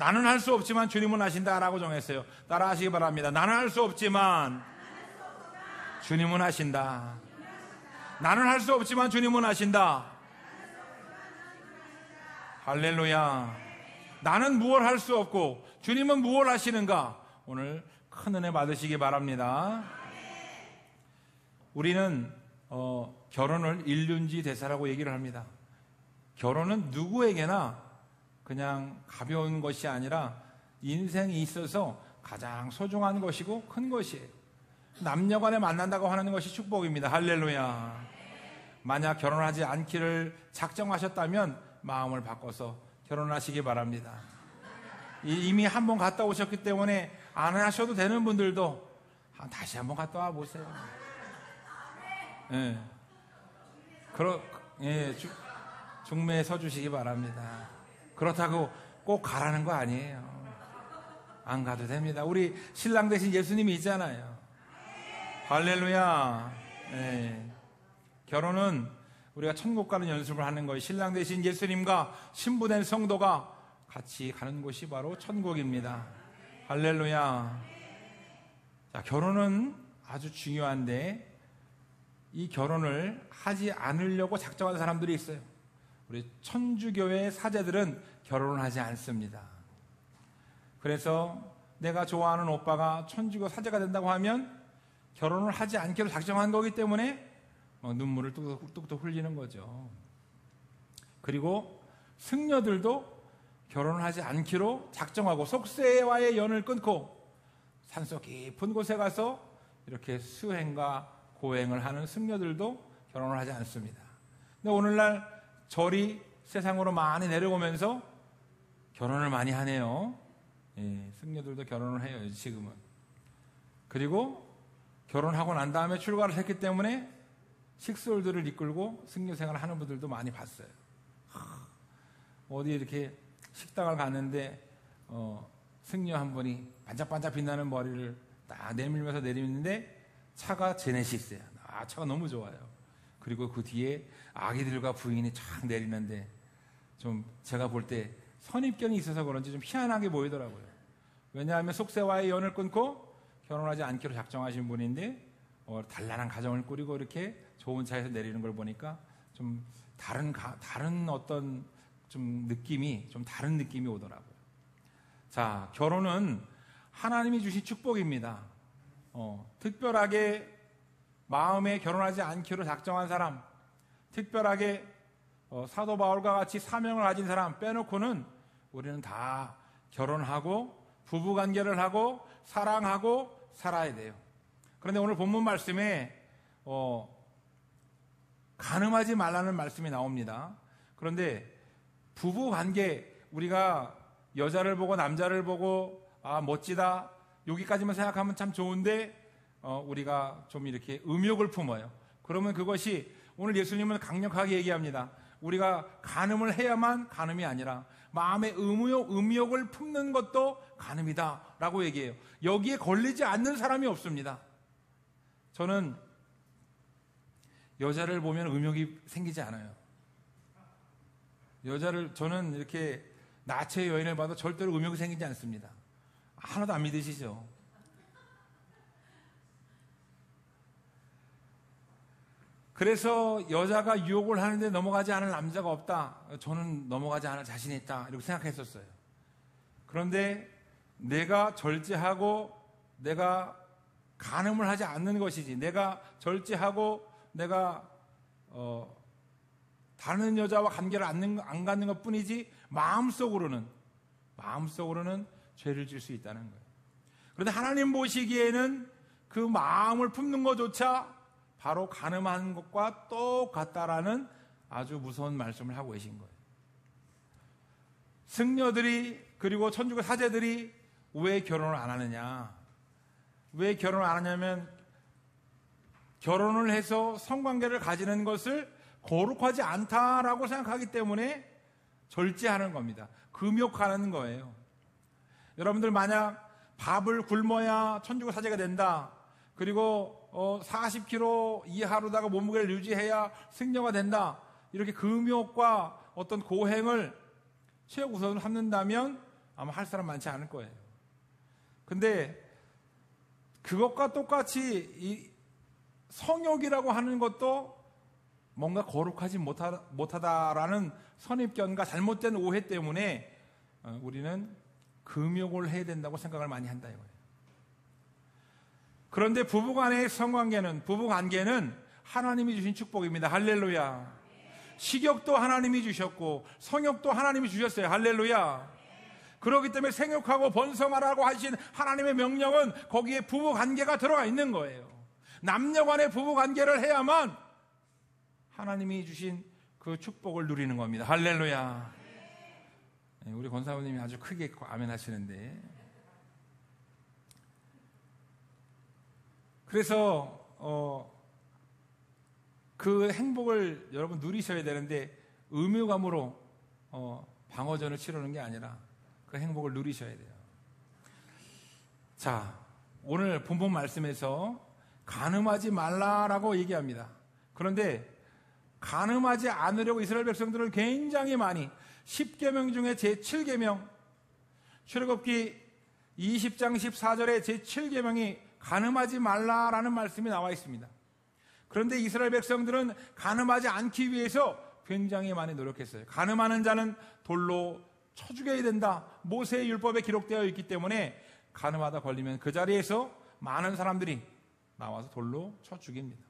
나는 할 수 없지만 주님은 하신다라고 정했어요. 따라하시기 바랍니다. 나는 할 수 없지만 주님은 하신다. 나는 할 수 없지만 주님은 하신다. 할렐루야. 나는 무엇 할 수 없고 주님은 무엇 하시는가? 오늘 큰 은혜 받으시기 바랍니다. 우리는 결혼을 일륜지 대사라고 얘기를 합니다. 결혼은 누구에게나 그냥 가벼운 것이 아니라 인생에 있어서 가장 소중한 것이고 큰 것이에요. 남녀간에 만난다고 하는 것이 축복입니다. 할렐루야. 만약 결혼하지 않기를 작정하셨다면 마음을 바꿔서 결혼하시기 바랍니다. 이미 한 번 갔다 오셨기 때문에 안 하셔도 되는 분들도 다시 한번 갔다 와 보세요. 예. 중매에 서주시기 바랍니다. 그렇다고 꼭 가라는 거 아니에요. 안 가도 됩니다. 우리 신랑 대신 예수님이 있잖아요. 할렐루야. 예. 결혼은 우리가 천국 가는 연습을 하는 거예요. 신랑 대신 예수님과 신부된 성도가 같이 가는 곳이 바로 천국입니다. 할렐루야. 자, 결혼은 아주 중요한데 이 결혼을 하지 않으려고 작정하는 사람들이 있어요. 우리 천주교의 사제들은 결혼을 하지 않습니다. 그래서 내가 좋아하는 오빠가 천주교 사제가 된다고 하면 결혼을 하지 않기로 작정한 거기 때문에 눈물을 뚝뚝 흘리는 거죠. 그리고 승려들도 결혼을 하지 않기로 작정하고 속세와의 연을 끊고 산속 깊은 곳에 가서 이렇게 수행과 고행을 하는 승려들도 결혼을 하지 않습니다. 근데 오늘날 절이 세상으로 많이 내려오면서 결혼을 많이 하네요. 예, 승려들도 결혼을 해요, 지금은. 그리고 결혼하고 난 다음에 출가를 했기 때문에 식솔들을 이끌고 승려 생활을 하는 분들도 많이 봤어요. 어디 이렇게 식당을 갔는데 승려 한 분이 반짝반짝 빛나는 머리를 딱 내밀면서 내리는데 차가 제네시스예요. 차가 너무 좋아요. 그리고 그 뒤에 아기들과 부인이 쫙 내리는데 좀 제가 볼 때 선입견이 있어서 그런지 좀 희한하게 보이더라고요. 왜냐하면 속세와의 연을 끊고 결혼하지 않기로 작정하신 분인데 단란한 가정을 꾸리고 이렇게 좋은 차에서 내리는 걸 보니까 좀 다른 어떤 좀 느낌이 좀 다른 느낌이 오더라고요. 자, 결혼은 하나님이 주신 축복입니다. 특별하게 마음에 결혼하지 않기로 작정한 사람, 특별하게 사도 바울과 같이 사명을 가진 사람 빼놓고는 우리는 다 결혼하고 부부관계를 하고 사랑하고 살아야 돼요. 그런데 오늘 본문 말씀에 간음하지 말라는 말씀이 나옵니다. 그런데 부부관계, 우리가 여자를 보고 남자를 보고 멋지다 여기까지만 생각하면 참 좋은데 우리가 좀 이렇게 음욕을 품어요. 그러면 그것이 오늘 예수님은 강력하게 얘기합니다. 우리가 간음을 해야만 간음이 아니라 마음의 음욕을 품는 것도 간음이다 라고 얘기해요. 여기에 걸리지 않는 사람이 없습니다. 저는 여자를 보면 음욕이 생기지 않아요. 저는 이렇게 나체 여인을 봐도 절대로 음욕이 생기지 않습니다. 하나도 안 믿으시죠? 그래서 여자가 유혹을 하는데 넘어가지 않을 남자가 없다. 저는 넘어가지 않을 자신이 있다. 이렇게 생각했었어요. 그런데 내가 절제하고 내가 간음을 하지 않는 것이지, 내가 절제하고 내가 다른 여자와 관계를 안 갖는 것 뿐이지 마음속으로는 죄를 질 수 있다는 거예요. 그런데 하나님 보시기에는 그 마음을 품는 것조차 바로 간음하는 것과 똑같다라는 아주 무서운 말씀을 하고 계신 거예요. 승려들이 그리고 천주교 사제들이 왜 결혼을 안 하느냐? 왜 결혼을 안 하냐면 결혼을 해서 성관계를 가지는 것을 거룩하지 않다라고 생각하기 때문에 절제하는 겁니다. 금욕하는 거예요. 여러분들 만약 밥을 굶어야 천주교 사제가 된다. 그리고 40kg 이하로다가 몸무게를 유지해야 승려가 된다. 이렇게 금욕과 어떤 고행을 최우선으로 삼는다면 아마 할 사람 많지 않을 거예요. 근데 그것과 똑같이 이 성욕이라고 하는 것도 뭔가 거룩하지 못하다라는 선입견과 잘못된 오해 때문에 우리는 금욕을 해야 된다고 생각을 많이 한다 이거예요. 그런데 부부간의 부부관계는 하나님이 주신 축복입니다. 할렐루야. 식욕도 하나님이 주셨고 성욕도 하나님이 주셨어요. 할렐루야. 그렇기 때문에 생육하고 번성하라고 하신 하나님의 명령은 거기에 부부관계가 들어가 있는 거예요. 남녀간의 부부관계를 해야만 하나님이 주신 그 축복을 누리는 겁니다. 할렐루야. 우리 권사모님이 아주 크게 아멘 하시는데, 그래서 그 행복을 여러분 누리셔야 되는데 의무감으로 방어전을 치르는 게 아니라 그 행복을 누리셔야 돼요. 자, 오늘 본문 말씀에서 간음하지 말라라고 얘기합니다. 그런데 간음하지 않으려고 이스라엘 백성들을 굉장히 많이 10계명 중에 제7계명 출애굽기 20장 14절에 제7계명이 간음하지 말라라는 말씀이 나와 있습니다. 그런데 이스라엘 백성들은 간음하지 않기 위해서 굉장히 많이 노력했어요. 간음하는 자는 돌로 쳐 죽여야 된다. 모세의 율법에 기록되어 있기 때문에 간음하다 걸리면 그 자리에서 많은 사람들이 나와서 돌로 쳐 죽입니다.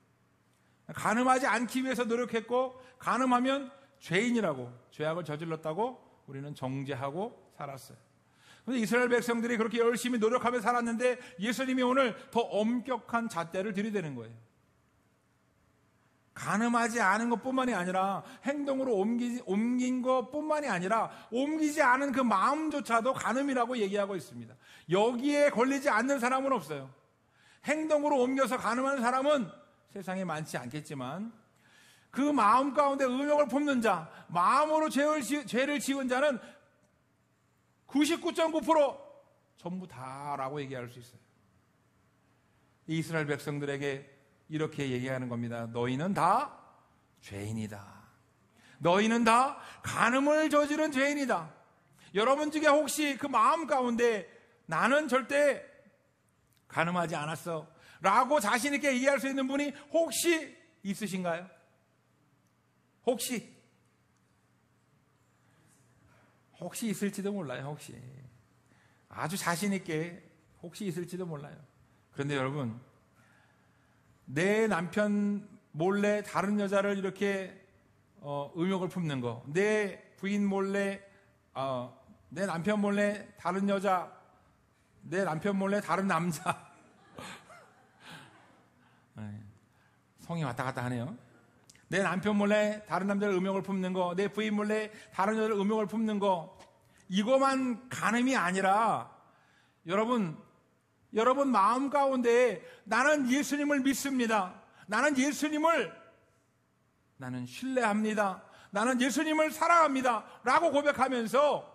간음하지 않기 위해서 노력했고, 간음하면 죄인이라고, 죄악을 저질렀다고 우리는 정죄하고 살았어요. 그런데 이스라엘 백성들이 그렇게 열심히 노력하며 살았는데 예수님이 오늘 더 엄격한 잣대를 들이대는 거예요. 간음하지 않은 것뿐만이 아니라 행동으로 옮긴 것뿐만이 아니라 옮기지 않은 그 마음조차도 간음이라고 얘기하고 있습니다. 여기에 걸리지 않는 사람은 없어요. 행동으로 옮겨서 간음하는 사람은 세상에 많지 않겠지만 그 마음 가운데 음욕을 품는 자, 마음으로 죄를 지은 자는 99.9% 전부 다라고 얘기할 수 있어요. 이스라엘 백성들에게 이렇게 얘기하는 겁니다. 너희는 다 죄인이다. 너희는 다 간음을 저지른 죄인이다. 여러분 중에 혹시 그 마음 가운데 나는 절대 간음하지 않았어 라고 자신 있게 얘기할 수 있는 분이 혹시 있으신가요? 혹시 있을지도 몰라요. 혹시 아주 자신 있게 혹시 있을지도 몰라요. 그런데 여러분, 내 남편 몰래 다른 여자를 이렇게 음욕을 품는 거, 내 부인 몰래 내 남편 몰래 다른 여자, 내 남편 몰래 다른 남자 성이 왔다 갔다 하네요. 내 남편 몰래 다른 남자를 음욕을 품는 거, 내 부인 몰래 다른 여자를 음욕을 품는 거, 이거만 간음이 아니라 여러분 마음 가운데 나는 예수님을 믿습니다. 나는 신뢰합니다. 나는 예수님을 사랑합니다. 라고 고백하면서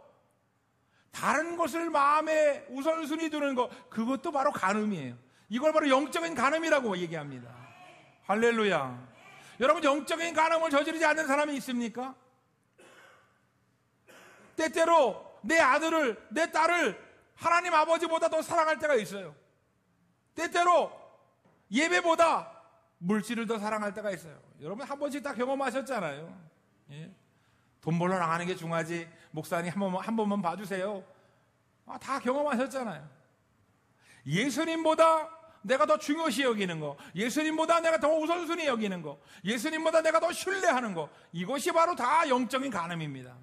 다른 것을 마음에 우선순위 두는 것, 그것도 바로 간음이에요. 이걸 바로 영적인 간음이라고 얘기합니다. 할렐루야. 여러분, 영적인 간음을 저지르지 않는 사람이 있습니까? 때때로 내 아들을, 내 딸을 하나님 아버지보다 더 사랑할 때가 있어요. 때때로 예배보다 물질을 더 사랑할 때가 있어요. 여러분 한 번씩 다 경험하셨잖아요. 예? 돈 벌러 나가는 게 중요하지, 목사님 한 번만 봐주세요. 다 경험하셨잖아요. 예수님보다 내가 더 중요시 여기는 거, 예수님보다 내가 더 우선순위 여기는 거, 예수님보다 내가 더 신뢰하는 거, 이것이 바로 다 영적인 간음입니다.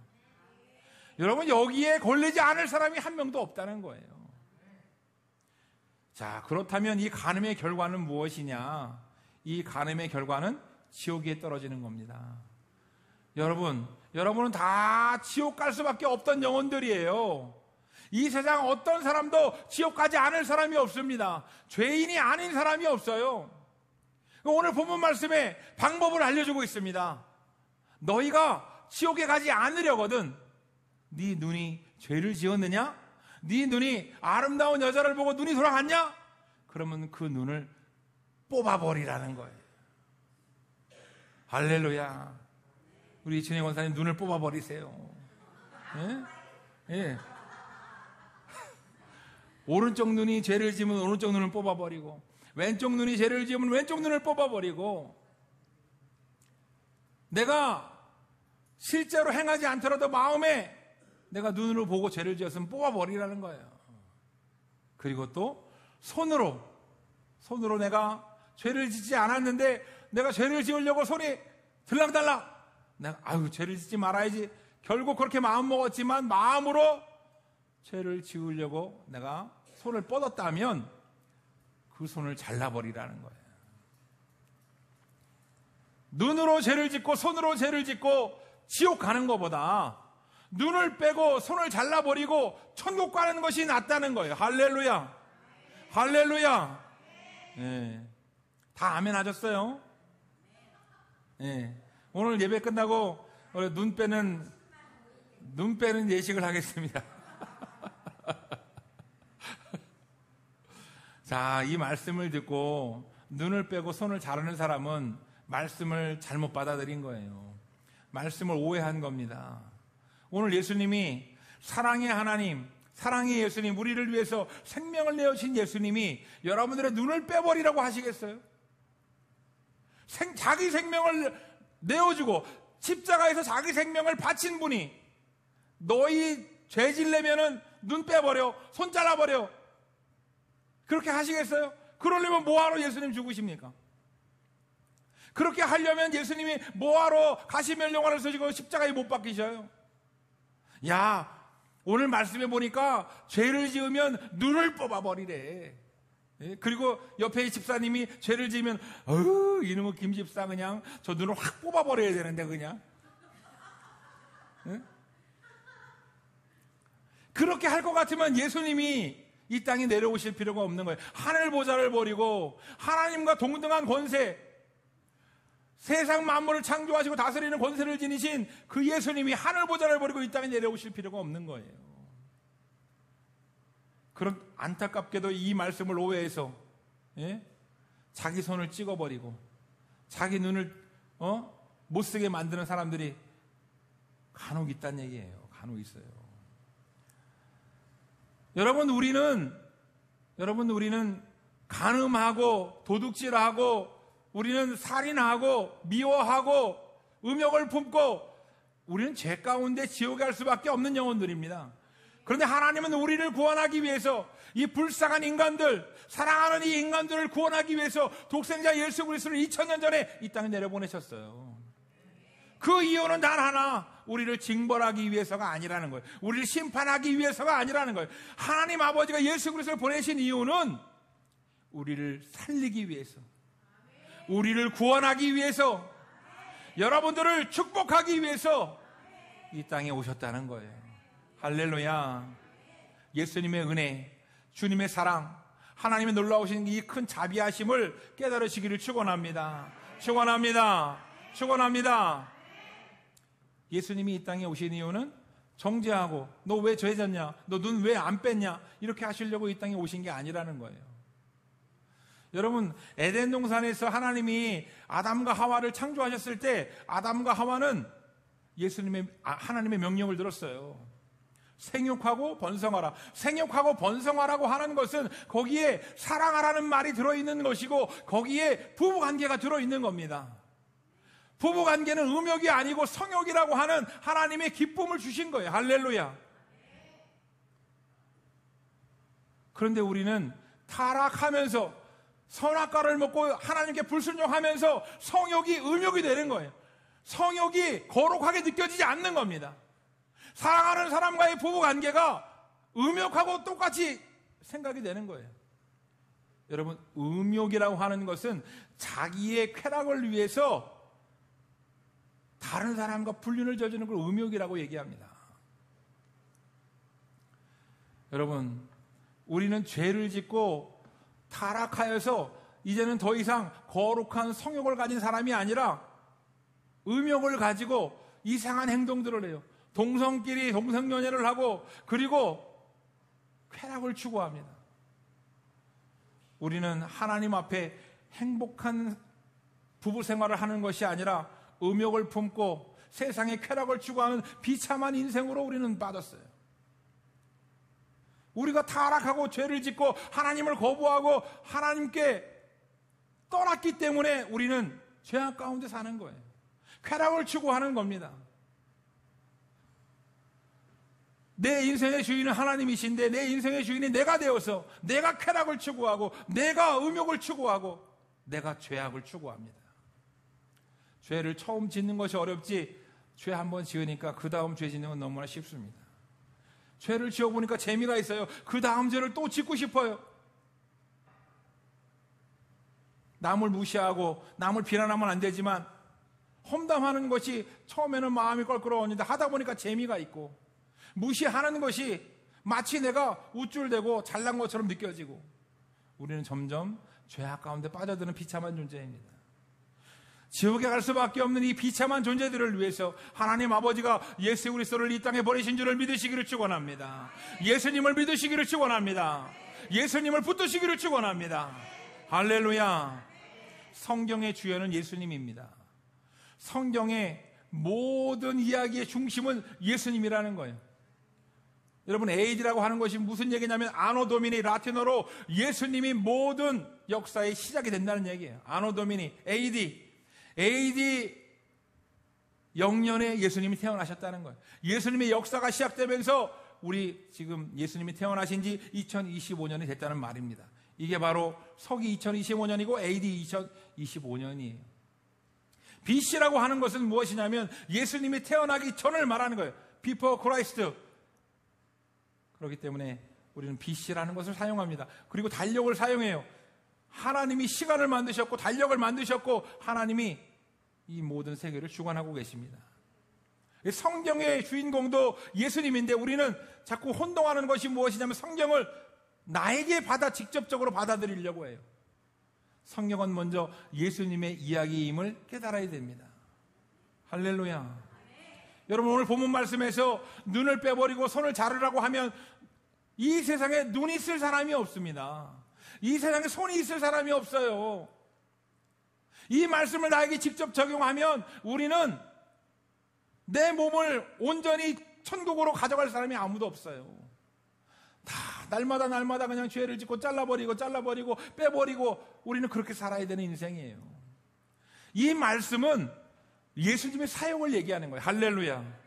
여러분, 여기에 걸리지 않을 사람이 한 명도 없다는 거예요. 자, 그렇다면 이 간음의 결과는 무엇이냐? 이 간음의 결과는 지옥에 떨어지는 겁니다. 여러분은 다 지옥 갈 수밖에 없던 영혼들이에요. 이 세상 어떤 사람도 지옥 가지 않을 사람이 없습니다. 죄인이 아닌 사람이 없어요. 오늘 본문 말씀에 방법을 알려주고 있습니다. 너희가 지옥에 가지 않으려거든 네 눈이 죄를 지었느냐? 네 눈이 아름다운 여자를 보고 눈이 돌아갔냐? 그러면 그 눈을 뽑아버리라는 거예요. 할렐루야. 우리 진행 권사님 눈을 뽑아버리세요. 예? 예. 오른쪽 눈이 죄를 지으면 오른쪽 눈을 뽑아버리고, 왼쪽 눈이 죄를 지으면 왼쪽 눈을 뽑아버리고, 내가 실제로 행하지 않더라도 마음에 내가 눈으로 보고 죄를 지었으면 뽑아버리라는 거예요. 그리고 또 손으로 내가 죄를 짓지 않았는데 내가 죄를 지으려고 손이 들락달락, 내가 죄를 짓지 말아야지, 결국 그렇게 마음 먹었지만 마음으로 죄를 지으려고 내가 손을 뻗었다면 그 손을 잘라버리라는 거예요. 눈으로 죄를 짓고 손으로 죄를 짓고 지옥 가는 것보다 눈을 빼고 손을 잘라버리고 천국 가는 것이 낫다는 거예요. 할렐루야. 할렐루야. 예. 다 아멘 하셨어요? 예. 오늘 예배 끝나고 눈 빼는 예식을 하겠습니다. 자, 이 말씀을 듣고 눈을 빼고 손을 자르는 사람은 말씀을 잘못 받아들인 거예요. 말씀을 오해한 겁니다. 오늘 예수님이 사랑의 하나님, 사랑의 예수님, 우리를 위해서 생명을 내어주신 예수님이 여러분들의 눈을 빼버리라고 하시겠어요? 자기 생명을 내어주고 십자가에서 자기 생명을 바친 분이 너희 죄질내면은 눈 빼버려, 손 잘라버려, 그렇게 하시겠어요? 그러려면 뭐하러 예수님 죽으십니까? 그렇게 하려면 예수님이 뭐하러 가시면령화를 쓰시고 십자가에 못 박히셔요? 야, 오늘 말씀해 보니까 죄를 지으면 눈을 뽑아버리래. 그리고 옆에 집사님이 죄를 지으면 이놈의 김 집사 그냥 저 눈을 확 뽑아버려야 되는데 그냥. 그렇게 할 것 같으면 예수님이 이 땅에 내려오실 필요가 없는 거예요. 하늘 보좌를 버리고 하나님과 동등한 권세, 세상 만물을 창조하시고 다스리는 권세를 지니신 그 예수님이 하늘 보좌를 버리고 이 땅에 내려오실 필요가 없는 거예요. 그런 안타깝게도 이 말씀을 오해해서 자기 손을 찍어버리고 자기 눈을 못쓰게 만드는 사람들이 간혹 있다는 얘기예요. 간혹 있어요. 여러분, 우리는 간음하고 도둑질하고 우리는 살인하고 미워하고 음욕을 품고 우리는 죄 가운데 지옥에 갈 수밖에 없는 영혼들입니다. 그런데 하나님은 우리를 구원하기 위해서 이 불쌍한 인간들, 사랑하는 이 인간들을 구원하기 위해서 독생자 예수 그리스도를 2000년 전에 이 땅에 내려보내셨어요. 그 이유는 단 하나, 우리를 징벌하기 위해서가 아니라는 거예요. 우리를 심판하기 위해서가 아니라는 거예요. 하나님 아버지가 예수 그리스도를 보내신 이유는 우리를 살리기 위해서, 우리를 구원하기 위해서, 여러분들을 축복하기 위해서 이 땅에 오셨다는 거예요. 할렐루야. 예수님의 은혜, 주님의 사랑, 하나님의 놀라우신 이 큰 자비하심을 깨달으시기를 축원합니다. 축원합니다. 축원합니다. 예수님이 이 땅에 오신 이유는 정죄하고 너 왜 죄졌냐, 너 눈 왜 안 뺐냐, 이렇게 하시려고 이 땅에 오신 게 아니라는 거예요. 여러분, 에덴 동산에서 하나님이 아담과 하와를 창조하셨을 때 아담과 하와는 하나님의 명령을 들었어요. 생육하고 번성하라. 생육하고 번성하라고 하는 것은 거기에 사랑하라는 말이 들어있는 것이고 거기에 부부관계가 들어있는 겁니다. 부부관계는 음욕이 아니고 성욕이라고 하는 하나님의 기쁨을 주신 거예요. 할렐루야. 그런데 우리는 타락하면서 선악과를 먹고 하나님께 불순종하면서 성욕이 음욕이 되는 거예요. 성욕이 거룩하게 느껴지지 않는 겁니다. 사랑하는 사람과의 부부관계가 음욕하고 똑같이 생각이 되는 거예요. 여러분, 음욕이라고 하는 것은 자기의 쾌락을 위해서 다른 사람과 불륜을 저지르는 걸 음욕이라고 얘기합니다. 여러분, 우리는 죄를 짓고 타락하여서 이제는 더 이상 거룩한 성욕을 가진 사람이 아니라 음욕을 가지고 이상한 행동들을 해요. 동성끼리 동성연애를 하고 그리고 쾌락을 추구합니다. 우리는 하나님 앞에 행복한 부부 생활을 하는 것이 아니라 음욕을 품고 세상의 쾌락을 추구하는 비참한 인생으로 우리는 빠졌어요. 우리가 타락하고 죄를 짓고 하나님을 거부하고 하나님께 떠났기 때문에 우리는 죄악 가운데 사는 거예요. 쾌락을 추구하는 겁니다. 내 인생의 주인은 하나님이신데 내 인생의 주인이 내가 되어서 내가 쾌락을 추구하고 내가 음욕을 추구하고 내가 죄악을 추구합니다. 죄를 처음 짓는 것이 어렵지 죄 한 번 지으니까 그 다음 죄 짓는 건 너무나 쉽습니다. 죄를 지어보니까 재미가 있어요. 그 다음 죄를 또 짓고 싶어요. 남을 무시하고 남을 비난하면 안 되지만 험담하는 것이 처음에는 마음이 껄끄러웠는데 하다 보니까 재미가 있고, 무시하는 것이 마치 내가 우쭐대고 잘난 것처럼 느껴지고, 우리는 점점 죄악 가운데 빠져드는 비참한 존재입니다. 지옥에 갈 수밖에 없는 이 비참한 존재들을 위해서 하나님 아버지가 예수 그리스도를 이 땅에 보내신 줄을 믿으시기를 축원합니다. 예수님을 믿으시기를 축원합니다. 예수님을 붙드시기를 축원합니다. 할렐루야. 성경의 주연은 예수님입니다. 성경의 모든 이야기의 중심은 예수님이라는 거예요. 여러분, AD라고 하는 것이 무슨 얘기냐면 아노 도미니, 라틴어로 예수님이 모든 역사의 시작이 된다는 얘기예요. 아노 도미니, AD 0년에 예수님이 태어나셨다는 거예요. 예수님의 역사가 시작되면서 우리 지금 예수님이 태어나신 지 2025년이 됐다는 말입니다. 이게 바로 서기 2025년이고 AD 2025년이에요. BC라고 하는 것은 무엇이냐면 예수님이 태어나기 전을 말하는 거예요. Before Christ. 그렇기 때문에 우리는 BC라는 것을 사용합니다. 그리고 달력을 사용해요. 하나님이 시간을 만드셨고 달력을 만드셨고 하나님이 이 모든 세계를 주관하고 계십니다. 성경의 주인공도 예수님인데 우리는 자꾸 혼동하는 것이 무엇이냐면 성경을 나에게 직접적으로 받아들이려고 해요. 성경은 먼저 예수님의 이야기임을 깨달아야 됩니다. 할렐루야. 여러분, 오늘 본문 말씀에서 눈을 빼버리고 손을 자르라고 하면 이 세상에 눈이 있을 사람이 없습니다. 이 세상에 손이 있을 사람이 없어요. 이 말씀을 나에게 직접 적용하면 우리는 내 몸을 온전히 천국으로 가져갈 사람이 아무도 없어요. 다 날마다 그냥 죄를 짓고 잘라버리고 빼버리고 우리는 그렇게 살아야 되는 인생이에요. 이 말씀은 예수님의 사역을 얘기하는 거예요. 할렐루야.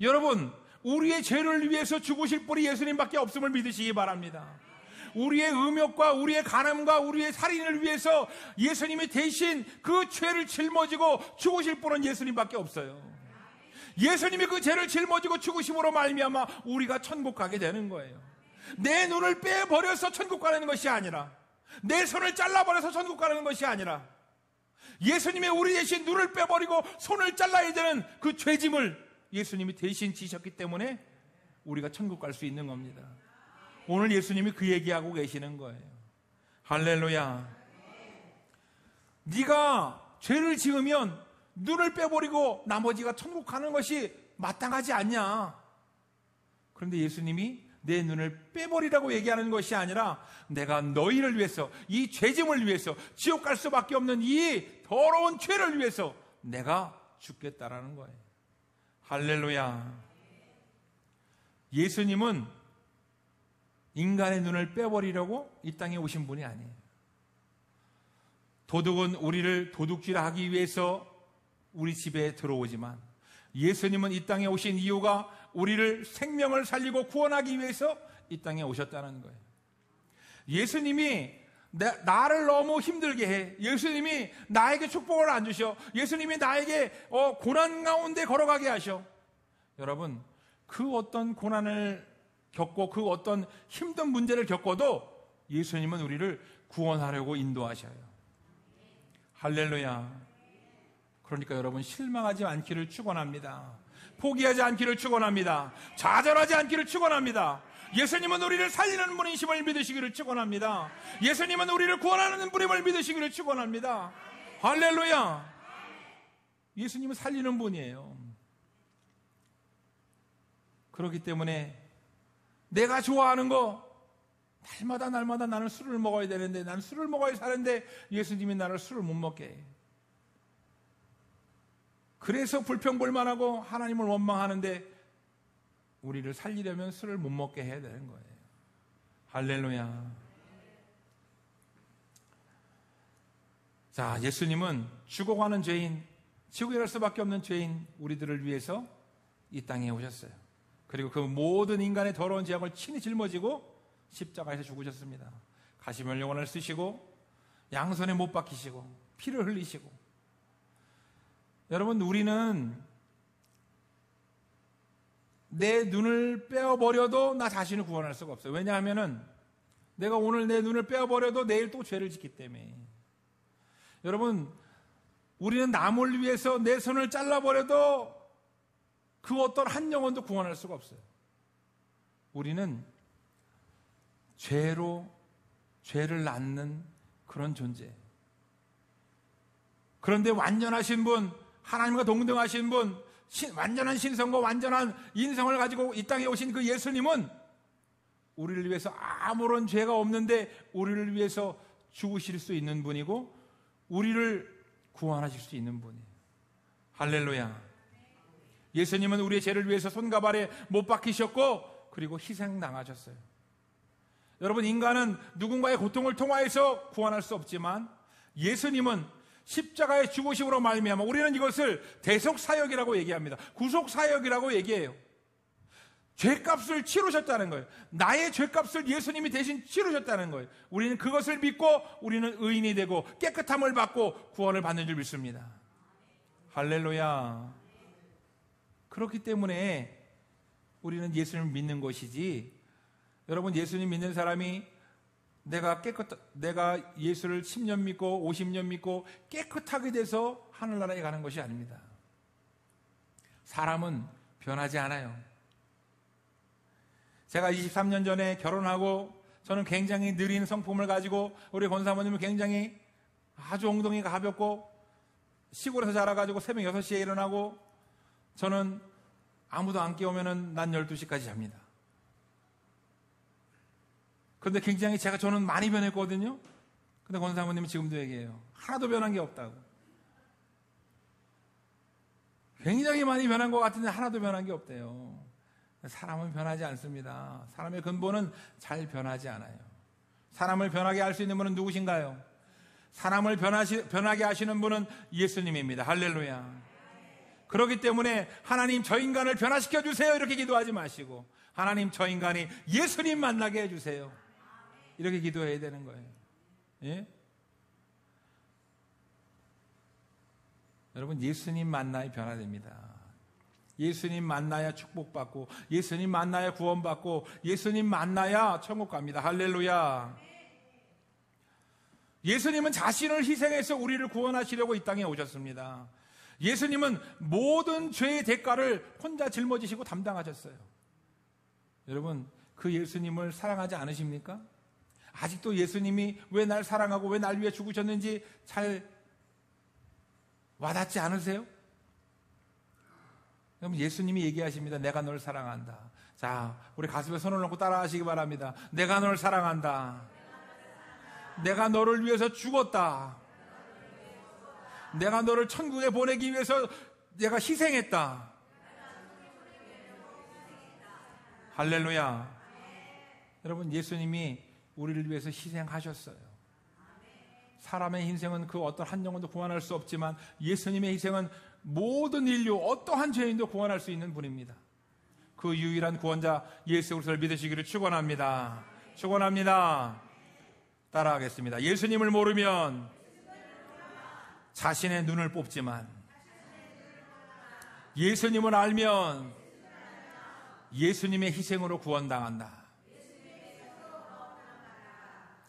여러분, 우리의 죄를 위해서 죽으실 분이 예수님밖에 없음을 믿으시기 바랍니다. 우리의 음욕과 우리의 간음과 우리의 살인을 위해서 예수님이 대신 그 죄를 짊어지고 죽으실 분은 예수님밖에 없어요. 예수님이 그 죄를 짊어지고 죽으심으로 말미암아 우리가 천국 가게 되는 거예요. 내 눈을 빼버려서 천국 가는 것이 아니라, 내 손을 잘라버려서 천국 가는 것이 아니라, 예수님이 우리 대신 눈을 빼버리고 손을 잘라야 되는 그 죄짐을 예수님이 대신 지셨기 때문에 우리가 천국 갈 수 있는 겁니다. 오늘 예수님이 그 얘기하고 계시는 거예요. 할렐루야. 네가 죄를 지으면 눈을 빼버리고 나머지가 천국 가는 것이 마땅하지 않냐. 그런데 예수님이 내 눈을 빼버리라고 얘기하는 것이 아니라 내가 너희를 위해서, 이 죄짐을 위해서, 지옥 갈 수밖에 없는 이 더러운 죄를 위해서 내가 죽겠다라는 거예요. 할렐루야. 예수님은 인간의 눈을 빼버리려고 이 땅에 오신 분이 아니에요. 도둑은 우리를 도둑질하기 위해서 우리 집에 들어오지만 예수님은 이 땅에 오신 이유가 우리를 생명을 살리고 구원하기 위해서 이 땅에 오셨다는 거예요. 예수님이 나를 너무 힘들게 해. 예수님이 나에게 축복을 안 주셔. 예수님이 나에게 고난 가운데 걸어가게 하셔. 여러분, 그 어떤 고난을 겪고 그 어떤 힘든 문제를 겪어도 예수님은 우리를 구원하려고 인도하셔요. 할렐루야. 그러니까 여러분, 실망하지 않기를 축원합니다. 포기하지 않기를 축원합니다. 좌절하지 않기를 축원합니다. 예수님은 우리를 살리는 분이심을 믿으시기를 축원합니다. 예수님은 우리를 구원하는 분임을 믿으시기를 축원합니다. 할렐루야. 예수님은 살리는 분이에요. 그렇기 때문에 내가 좋아하는 거 날마다 나는 술을 먹어야 되는데, 나는 술을 먹어야 사는데 예수님이 나를 술을 못 먹게 해. 그래서 불평불만하고 하나님을 원망하는데 우리를 살리려면 술을 못 먹게 해야 되는 거예요. 할렐루야. 자, 예수님은 죽어가는 죄인, 지옥에 갈 수밖에 없는 죄인 우리들을 위해서 이 땅에 오셨어요. 그리고 그 모든 인간의 더러운 죄악을 친히 짊어지고 십자가에서 죽으셨습니다. 가시면 영혼을 쓰시고 양손에 못 박히시고 피를 흘리시고. 여러분, 우리는 내 눈을 빼어버려도 나 자신을 구원할 수가 없어요. 왜냐하면은 내가 오늘 내 눈을 빼어버려도 내일 또 죄를 짓기 때문에. 여러분, 우리는 남을 위해서 내 손을 잘라버려도 그 어떤 한 영혼도 구원할 수가 없어요. 우리는 죄로 죄를 낳는 그런 존재. 그런데 완전하신 분, 하나님과 동등하신 분, 완전한 신성과 완전한 인성을 가지고 이 땅에 오신 그 예수님은 우리를 위해서 아무런 죄가 없는데 우리를 위해서 죽으실 수 있는 분이고 우리를 구원하실 수 있는 분이에요. 할렐루야. 예수님은 우리의 죄를 위해서 손과 발에 못 박히셨고 그리고 희생당하셨어요. 여러분, 인간은 누군가의 고통을 통하여서 구원할 수 없지만 예수님은 십자가의 죽으심으로 말미암아 우리는 이것을 대속사역이라고 얘기합니다. 구속사역이라고 얘기해요. 죄값을 치르셨다는 거예요. 나의 죄값을 예수님이 대신 치르셨다는 거예요. 우리는 그것을 믿고 우리는 의인이 되고 깨끗함을 받고 구원을 받는 줄 믿습니다. 할렐루야. 그렇기 때문에 우리는 예수님을 믿는 것이지, 여러분, 예수님 믿는 사람이 내가 예수를 10년 믿고 50년 믿고 깨끗하게 돼서 하늘나라에 가는 것이 아닙니다. 사람은 변하지 않아요. 제가 23년 전에 결혼하고 저는 굉장히 느린 성품을 가지고 우리 권사모님은 굉장히 아주 엉덩이가 가볍고 시골에서 자라가지고 새벽 6시에 일어나고 저는 아무도 안 깨우면은 낮 12시까지 잡니다. 그런데 굉장히 저는 많이 변했거든요. 근데 권사모님은 지금도 얘기해요. 하나도 변한 게 없다고. 굉장히 많이 변한 것 같은데 하나도 변한 게 없대요. 사람은 변하지 않습니다. 사람의 근본은 잘 변하지 않아요. 사람을 변하게 할 수 있는 분은 누구신가요? 사람을 변하게 하시는 분은 예수님입니다. 할렐루야. 그렇기 때문에 하나님, 저 인간을 변화시켜 주세요 이렇게 기도하지 마시고 하나님, 저 인간이 예수님 만나게 해주세요 이렇게 기도해야 되는 거예요. 예? 여러분, 예수님 만나야 변화됩니다. 예수님 만나야 축복받고 예수님 만나야 구원받고 예수님 만나야 천국 갑니다. 할렐루야. 예수님은 자신을 희생해서 우리를 구원하시려고 이 땅에 오셨습니다. 예수님은 모든 죄의 대가를 혼자 짊어지시고 담당하셨어요. 여러분, 그 예수님을 사랑하지 않으십니까? 아직도 예수님이 왜 날 사랑하고 왜 날 위해 죽으셨는지 잘 와닿지 않으세요? 그럼 예수님이 얘기하십니다. 내가 널 사랑한다. 자, 우리 가슴에 손을 놓고 따라하시기 바랍니다. 내가 널 사랑한다. 내가 너를 위해서 죽었다. 내가 너를 천국에 보내기 위해서 내가 희생했다. 할렐루야. 여러분, 예수님이 우리를 위해서 희생하셨어요. 사람의 인생은 그 어떤 한 영혼도 구원할 수 없지만 예수님의 희생은 모든 인류, 어떠한 죄인도 구원할 수 있는 분입니다. 그 유일한 구원자 예수 그리스도를 믿으시기를 축원합니다. 축원합니다. 따라하겠습니다. 예수님을 모르면 자신의 눈을 뽑지만 예수님을 알면 예수님의 희생으로 구원당한다.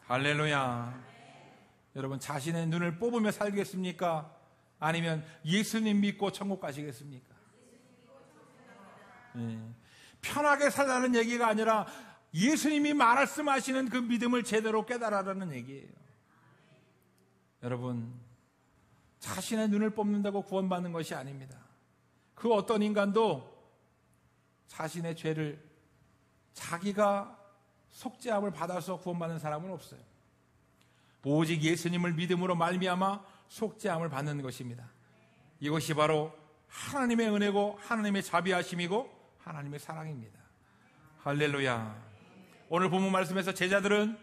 할렐루야. 여러분, 자신의 눈을 뽑으며 살겠습니까? 아니면 예수님 믿고 천국 가시겠습니까? 편하게 살라는 얘기가 아니라 예수님이 말씀하시는 그 믿음을 제대로 깨달으라는 얘기예요. 여러분, 자신의 눈을 뽑는다고 구원받는 것이 아닙니다. 그 어떤 인간도 자신의 죄를 자기가 속죄함을 받아서 구원받는 사람은 없어요. 오직 예수님을 믿음으로 말미암아 속죄함을 받는 것입니다. 이것이 바로 하나님의 은혜고 하나님의 자비하심이고 하나님의 사랑입니다. 할렐루야. 오늘 본문 말씀에서 제자들은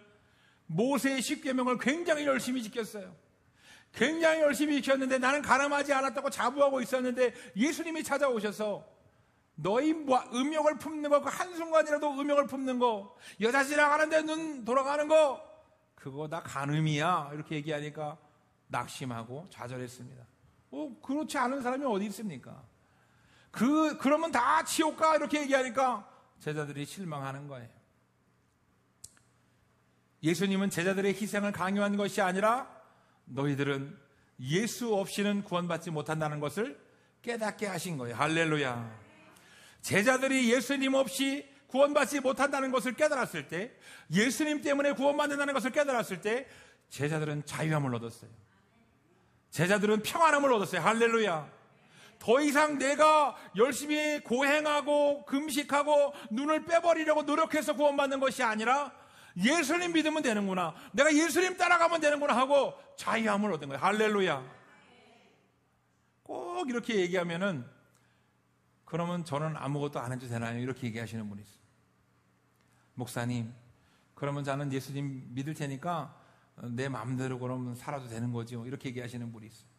모세의 십계명을 굉장히 열심히 지켰어요. 굉장히 열심히 지켰는데 나는 가늠하지 않았다고 자부하고 있었는데 예수님이 찾아오셔서 너희 음욕을 품는 거, 그 한순간이라도 음욕을 품는 거, 여자 지나가는데 눈 돌아가는 거, 그거 다 간음이야. 이렇게 얘기하니까 낙심하고 좌절했습니다. 그렇지 않은 사람이 어디 있습니까? 그러면 다 지옥 가. 이렇게 얘기하니까 제자들이 실망하는 거예요. 예수님은 제자들의 희생을 강요한 것이 아니라 너희들은 예수 없이는 구원받지 못한다는 것을 깨닫게 하신 거예요. 할렐루야. 제자들이 예수님 없이 구원받지 못한다는 것을 깨달았을 때, 예수님 때문에 구원받는다는 것을 깨달았을 때 제자들은 자유함을 얻었어요. 제자들은 평안함을 얻었어요. 할렐루야. 더 이상 내가 열심히 고행하고 금식하고 눈을 빼버리려고 노력해서 구원받는 것이 아니라 예수님 믿으면 되는구나, 내가 예수님 따라가면 되는구나 하고 자유함을 얻은 거예요. 할렐루야. 꼭 이렇게 얘기하면은 그러면 저는 아무것도 안 해도 되나요? 이렇게 얘기하시는 분이 있어요. 목사님, 그러면 저는 예수님 믿을 테니까 내 마음대로 그러면 살아도 되는 거죠. 이렇게 얘기하시는 분이 있어요.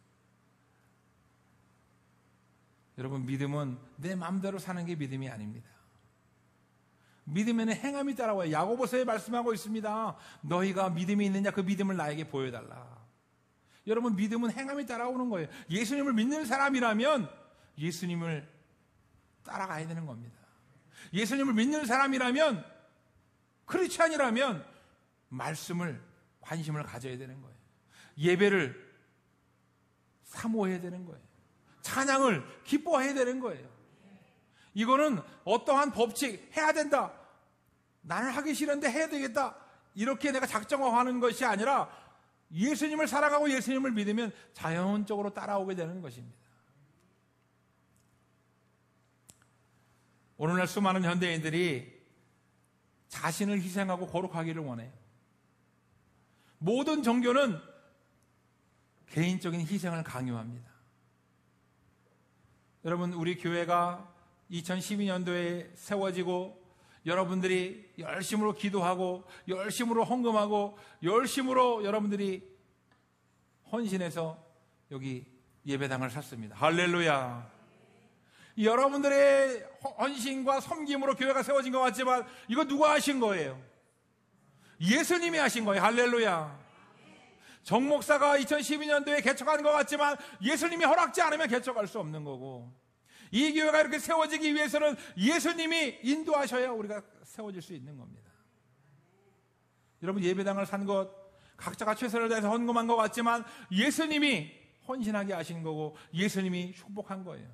여러분, 믿음은 내 마음대로 사는 게 믿음이 아닙니다. 믿음에는 행함이 따라와요. 야고보서에 말씀하고 있습니다. 너희가 믿음이 있느냐, 그 믿음을 나에게 보여달라. 여러분, 믿음은 행함이 따라오는 거예요. 예수님을 믿는 사람이라면 예수님을 따라가야 되는 겁니다. 예수님을 믿는 사람이라면, 크리스찬이라면 말씀을, 관심을 가져야 되는 거예요. 예배를 사모해야 되는 거예요. 찬양을 기뻐해야 되는 거예요. 이거는 어떠한 법칙, 해야 된다, 나는 하기 싫은데 해야 되겠다, 이렇게 내가 작정하는 것이 아니라 예수님을 살아가고 예수님을 믿으면 자연적으로 따라오게 되는 것입니다. 오늘날 수많은 현대인들이 자신을 희생하고 거룩하기를 원해요. 모든 종교는 개인적인 희생을 강요합니다. 여러분, 우리 교회가 2012년도에 세워지고 여러분들이 열심으로 기도하고 열심으로 헌금하고 열심으로 여러분들이 헌신해서 여기 예배당을 샀습니다. 할렐루야. 여러분들의 헌신과 섬김으로 교회가 세워진 것 같지만 이거 누가 하신 거예요? 예수님이 하신 거예요. 할렐루야. 정 목사가 2012년도에 개척한 것 같지만 예수님이 허락지 않으면 개척할 수 없는 거고, 이 교회가 이렇게 세워지기 위해서는 예수님이 인도하셔야 우리가 세워질 수 있는 겁니다. 여러분, 예배당을 산 것 각자가 최선을 다해서 헌금한 것 같지만 예수님이 헌신하게 하신 거고 예수님이 축복한 거예요.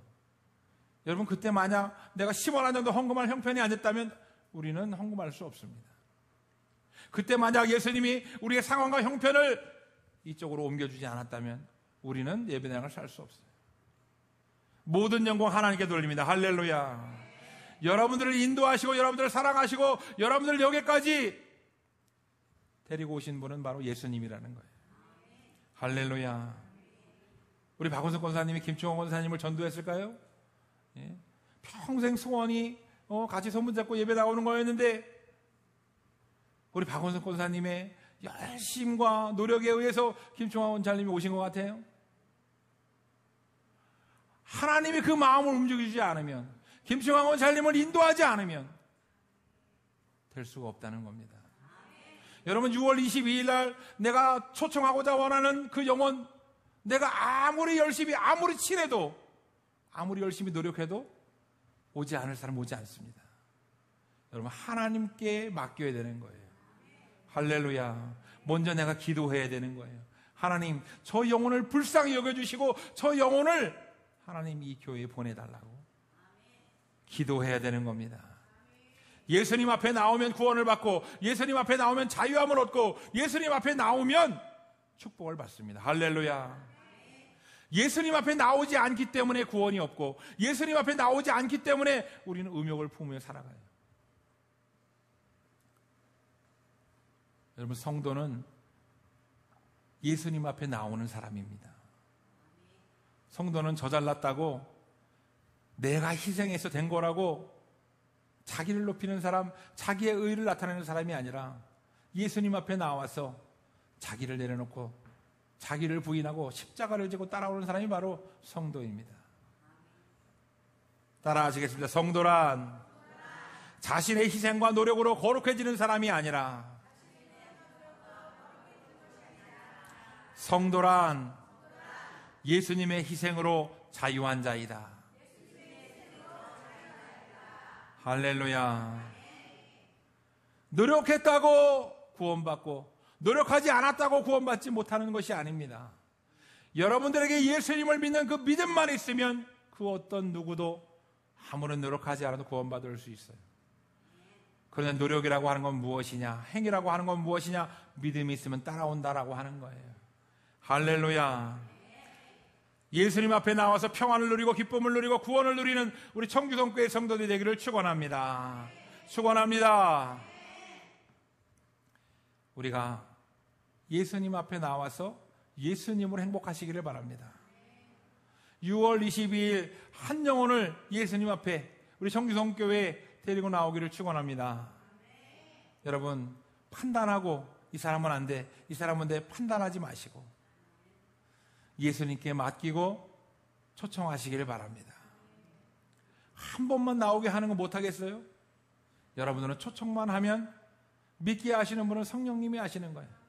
여러분, 그때 만약 내가 10원 한 정도 헌금할 형편이 안 됐다면 우리는 헌금할 수 없습니다. 그때 만약 예수님이 우리의 상황과 형편을 이쪽으로 옮겨주지 않았다면 우리는 예배당을 살 수 없어요. 모든 영광 하나님께 돌립니다. 할렐루야. 여러분들을 인도하시고 여러분들을 사랑하시고 여러분들을 여기까지 데리고 오신 분은 바로 예수님이라는 거예요. 할렐루야. 우리 박원석 권사님이 김충원 권사님을 전도했을까요? 예? 평생 소원이 같이 손붙잡고 예배 나오는 거였는데 우리 박원석 권사님의 열심과 노력에 의해서 김충원 원장님이 오신 것 같아요. 하나님이 그 마음을 움직이지 않으면, 김충원 원장님을 인도하지 않으면 될 수가 없다는 겁니다. 여러분, 6월 22일 날 내가 초청하고자 원하는 그 영혼, 내가 아무리 열심히, 아무리 친해도, 아무리 열심히 노력해도 오지 않을 사람 오지 않습니다. 여러분, 하나님께 맡겨야 되는 거예요. 할렐루야. 먼저 내가 기도해야 되는 거예요. 하나님, 저 영혼을 불쌍히 여겨주시고 저 영혼을 하나님 이 교회에 보내달라고 기도해야 되는 겁니다. 예수님 앞에 나오면 구원을 받고, 예수님 앞에 나오면 자유함을 얻고, 예수님 앞에 나오면 축복을 받습니다. 할렐루야. 예수님 앞에 나오지 않기 때문에 구원이 없고, 예수님 앞에 나오지 않기 때문에 우리는 음욕을 품으며 살아가요. 여러분, 성도는 예수님 앞에 나오는 사람입니다. 성도는 저 잘났다고, 내가 희생해서 된 거라고 자기를 높이는 사람, 자기의 의를 나타내는 사람이 아니라 예수님 앞에 나와서 자기를 내려놓고 자기를 부인하고 십자가를 지고 따라오는 사람이 바로 성도입니다. 따라하시겠습니다. 성도란 자신의 희생과 노력으로 거룩해지는 사람이 아니라, 성도란 예수님의 희생으로 자유한 자이다. 할렐루야. 노력했다고 구원받고 노력하지 않았다고 구원받지 못하는 것이 아닙니다. 여러분들에게 예수님을 믿는 그 믿음만 있으면 그 어떤 누구도 아무런 노력하지 않아도 구원받을 수 있어요. 그러나 노력이라고 하는 건 무엇이냐? 행위라고 하는 건 무엇이냐? 믿음이 있으면 따라온다라고 하는 거예요. 할렐루야. 예수님 앞에 나와서 평안을 누리고 기쁨을 누리고 구원을 누리는 우리 청주성교회 성도들이 되기를 축원합니다. 축원합니다. 우리가 예수님 앞에 나와서 예수님으로 행복하시기를 바랍니다. 6월 22일 한 영혼을 예수님 앞에 우리 청주성교회에 데리고 나오기를 축원합니다. 여러분, 판단하고 이 사람은 안 돼, 이 사람은 돼 판단하지 마시고 예수님께 맡기고 초청하시기를 바랍니다. 한 번만 나오게 하는 거 못하겠어요? 여러분들은 초청만 하면 믿게 하시는 분은 성령님이 하시는 거예요.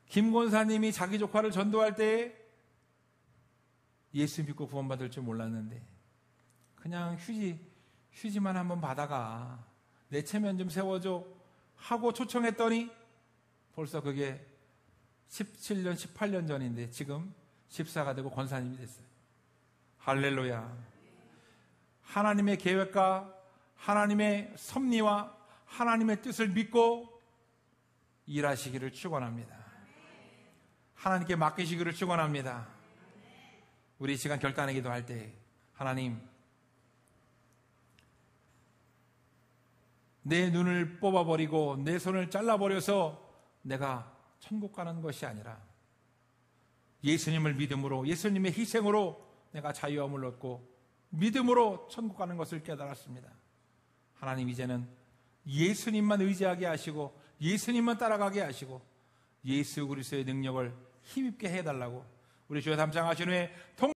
김 권사님이 자기 조카를 전도할 때 예수 믿고 구원받을 줄 몰랐는데 그냥 휴지만 한번 받아가, 내 체면 좀 세워줘 하고 초청했더니 벌써 그게 17년, 18년 전인데 지금 집사가 되고 권사님이 됐어요. 할렐루야. 하나님의 계획과 하나님의 섭리와 하나님의 뜻을 믿고 일하시기를 축원합니다. 하나님께 맡기시기를 축원합니다. 우리 이 시간 결단의 기도할 때, 하나님, 내 눈을 뽑아버리고 내 손을 잘라버려서 내가 천국 가는 것이 아니라 예수님을 믿음으로, 예수님의 희생으로 내가 자유함을 얻고 믿음으로 천국 가는 것을 깨달았습니다. 하나님, 이제는 예수님만 의지하게 하시고 예수님만 따라가게 하시고 예수 그리스도의 능력을 힘입게 해달라고 우리 주여 담장하신 후에 통